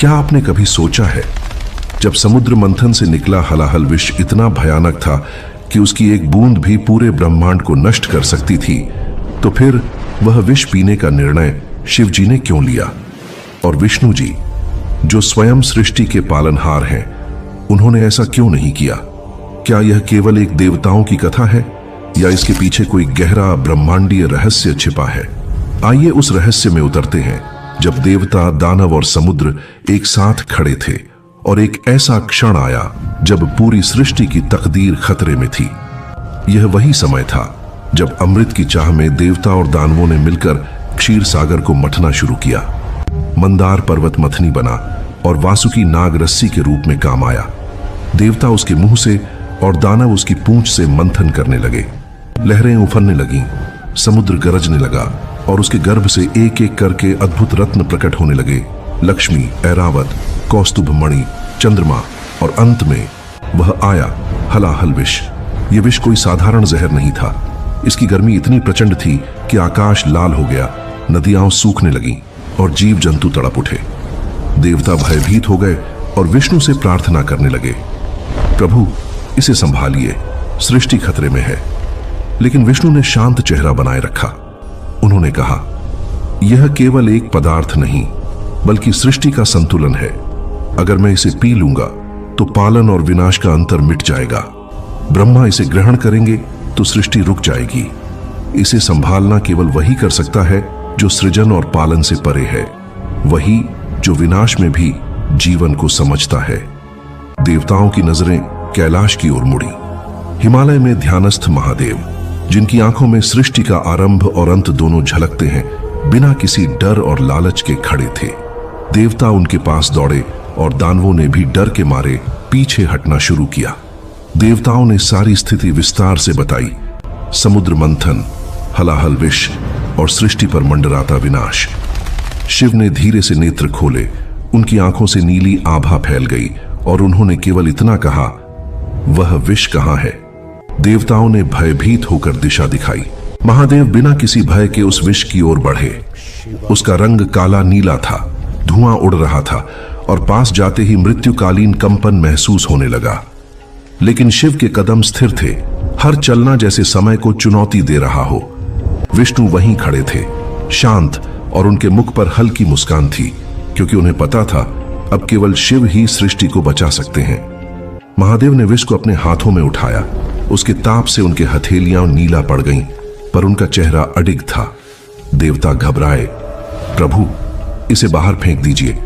क्या आपने कभी सोचा है, जब समुद्र मंथन से निकला हलाहल विष इतना भयानक था कि उसकी एक बूंद भी पूरे ब्रह्मांड को नष्ट कर सकती थी, तो फिर वह विष पीने का निर्णय शिव जी ने क्यों लिया? और विष्णु जी, जो स्वयं सृष्टि के पालनहार हैं, उन्होंने ऐसा क्यों नहीं किया? क्या यह केवल एक देवताओं की कथा है या इसके पीछे कोई गहरा ब्रह्मांडीय रहस्य छिपा है? आइए उस रहस्य में उतरते हैं, जब देवता, दानव और समुद्र एक साथ खड़े थे और एक ऐसा क्षण आया जब पूरी सृष्टि की तकदीर खतरे में थी। यह वही समय था जब अमृत की चाह में देवता और दानवों ने मिलकर क्षीर सागर को मथना शुरू किया। मंदार पर्वत मथनी बना और वासुकी नाग रस्सी के रूप में काम आया। देवता उसके मुंह से और दानव उसकी पूंछ से मंथन करने लगे। लहरें उफरने लगीं, समुद्र गरजने लगा और उसके गर्भ से एक एक करके अद्भुत रत्न प्रकट होने लगे। लक्ष्मी, ऐरावत, कौस्तुभ मणि, चंद्रमा और अंत में वह आया, हलाहल विष। यह विष कोई साधारण जहर नहीं था। इसकी गर्मी इतनी प्रचंड थी कि आकाश लाल हो गया, नदियां सूखने लगीं और जीव जंतु तड़प उठे। देवता भयभीत हो गए और विष्णु से प्रार्थना करने लगे, प्रभु इसे संभालिए, सृष्टि खतरे में है। लेकिन विष्णु ने शांत चेहरा बनाए रखा। उन्होंने कहा, यह केवल एक पदार्थ नहीं बल्कि सृष्टि का संतुलन है। अगर मैं इसे पी लूंगा तो पालन और विनाश का अंतर मिट जाएगा। ब्रह्मा इसे ग्रहण करेंगे तो सृष्टि रुक जाएगी। इसे संभालना केवल वही कर सकता है जो सृजन और पालन से परे है, वही जो विनाश में भी जीवन को समझता है। देवताओं की नजरें कैलाश की ओर मुड़ी। हिमालय में ध्यानस्थ महादेव, जिनकी आंखों में सृष्टि का आरंभ और अंत दोनों झलकते हैं, बिना किसी डर और लालच के खड़े थे। देवता उनके पास दौड़े और दानवों ने भी डर के मारे पीछे हटना शुरू किया। देवताओं ने सारी स्थिति विस्तार से बताई। समुद्र मंथन, हलाहल विष और सृष्टि पर मंडराता विनाश। शिव ने धीरे से नेत्र खोले। उनकी आंखों से नीली आभा फैल गई और उन्होंने केवल इतना कहा, वह विष कहां है? देवताओं ने भयभीत होकर दिशा दिखाई। महादेव बिना किसी भय के उस विष की ओर बढ़े। उसका रंग काला नीला था, धुआं उड़ रहा था और पास जाते ही मृत्युकालीन कंपन महसूस होने लगा। लेकिन शिव के कदम स्थिर थे, हर चलना जैसे समय को चुनौती दे रहा हो। विष्णु वहीं खड़े थे, शांत, और उनके मुख पर हल्की मुस्कान थी, क्योंकि उन्हें पता था अब केवल शिव ही सृष्टि को बचा सकते हैं। महादेव ने विष को अपने हाथों में उठाया। उसके ताप से उनके हथेलियां नीला पड़ गईं, पर उनका चेहरा अडिग था। देवता घबराए, प्रभु इसे बाहर फेंक दीजिए,